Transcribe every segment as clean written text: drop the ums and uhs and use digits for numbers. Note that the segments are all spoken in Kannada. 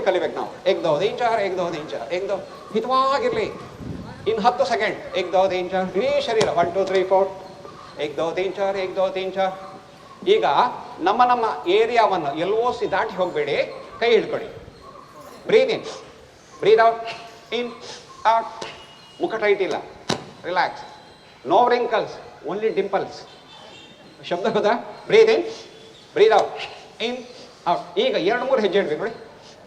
ಕಲಿಬೇಕು ನಾವು. ಏಕ್ ದೋ ತೀನ್ ಚಾರ್, ಏಕ್ ದೋ ತೀನ್ ಚಾರ್, ಏಕ್ ದೋ ಹಿತವಾಗಿರ್ಲಿ. ಇನ್ನು 10 ಸೆಕೆಂಡ್. ಏಕ್ ದೋ ತೀನ್ ಚಾರ್, ಇಡೀ ಶರೀರ 1 2 3 4. ಏಕ್ ದೋ ತೀನ್ ಚಾರ್, ಏಕ್ ದೋ ತೀನ್ ಚಾರ್. ಈಗ ನಮ್ಮ ಏರಿಯಾವನ್ನು LOC ದಾಟಿ ಹೋಗಬೇಡಿ, ಕೈ ಹಿಡ್ಕೊಳ್ಳಿ. Breathe in, breathe out, in out. ಮುಖ ಟೈಟ್ ಇಲ್ಲ, relax. No wrinkles, only dimples. ಶಬ್ದ ಗೊತ್ತಾ? Breathe in, breathe out, in out. ಈಗ 2-3 ಹೆಜ್ಜೆ ಇಡ್ಬೇಕು ನೋಡಿ.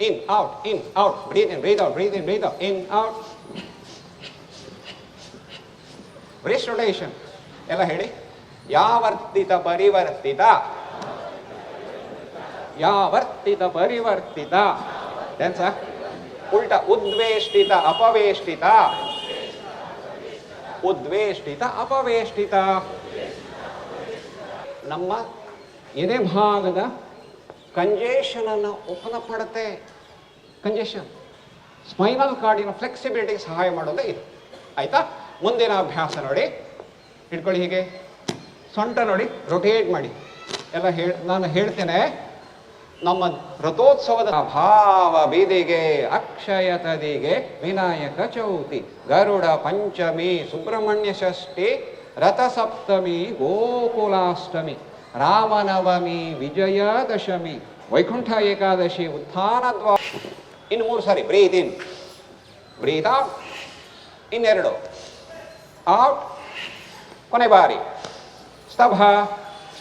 In out, in out, breathe in, breathe out, breathe in, breathe out, in out. Breast rotation ಎಲ್ಲ ಹೇಳಿ. ಯಾವರ್ತಿತ ಪರಿವರ್ತಿತ, ಯಾವರ್ತಿತ ಪರಿವರ್ತಿತ. ಡ್ಯಾನ್ಸ. ಉಲ್ಟ ಉದ್ವೇಷ್ಟಿತ ಅಪವೇಷ್ಟಿತ, ಉದ್ವೇಷ್ಟಿತ ಅಪವೇಷ್ಟಿತ. ನಮ್ಮ ಎದೆ ಭಾಗದ ಕಂಜೇಷನ್ ಅನ್ನು ಓಪನ್ ಅಪ್ ಮಾಡುತ್ತೆ. ಕಂಜೇಷನ್ ಸ್ಪೈನಲ್ ಕಾರ್ಡಿನ ಫ್ಲೆಕ್ಸಿಬಿಲಿಟಿಗೆ ಸಹಾಯ ಮಾಡೋದೇ ಇದು. ಆಯ್ತಾ? ಮುಂದಿನ ಅಭ್ಯಾಸ ನೋಡಿ, ಇಟ್ಕೊಳ್ಳಿ ಹೀಗೆ. ಸೊಂಟ ನೋಡಿ, ರೊಟೇಟ್ ಮಾಡಿ. ಎಲ್ಲ ನಾನು ಹೇಳ್ತೇನೆ. ನಮ್ಮ ರಥೋತ್ಸವದ ಭಾವ ಬೀದಿಗೆ, ಅಕ್ಷಯ ತದಿಗೆ, ವಿನಾಯಕ ಚೌತಿ, ಗರುಡ ಪಂಚಮಿ, ಸುಬ್ರಹ್ಮಣ್ಯ ಷಷ್ಠಿ, ರಥಸಪ್ತಮಿ, ಗೋಕುಲಾಷ್ಟಮಿ, ರಾಮನವಮಿ, ವಿಜಯದಶಮಿ, ವೈಕುಂಠ ಏಕಾದಶಿ, ಉತ್ಥಾನ ದ್ವಾರ. ಇನ್ನು 3 ಸಾರಿ. ಬ್ರೀತ್ ಇನ್, ಬ್ರೀತ್ ಔಟ್, ಇನ್ನೆರಡು ಔಟ್, ಕೊನೆ ಬಾರಿ ಸ್ತಭ.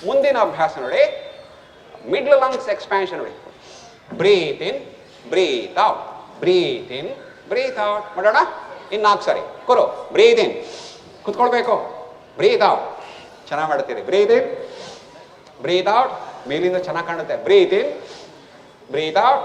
ಮುಂದಿನ ಅಭ್ಯಾಸ ನೋಡಿ, ಮಿಡ್ಲ್ ಲಂಗ್ಸ್ ಎಕ್ಸ್ಪ್ಯಾನ್ಷನ್ ನೋಡಿ. Breathe in, breathe out, breathe in, breathe out. ಮಾಡೋಣ. ಇನ್ನು 4 ಸಾರಿ. ಕೊರು. ಬ್ರೀತ್ ಇನ್, ಕುತ್ಕೊಳ್ಬೇಕು. Breathe out. ಚೆನ್ನಾಗಿ ಮಾಡ್ತೀರಿ. Breathe in, breathe out. ಮೇಲಿಂದ ಚೆನ್ನಾಗಿ ಕಾಣುತ್ತೆ. Breathe in, breathe out.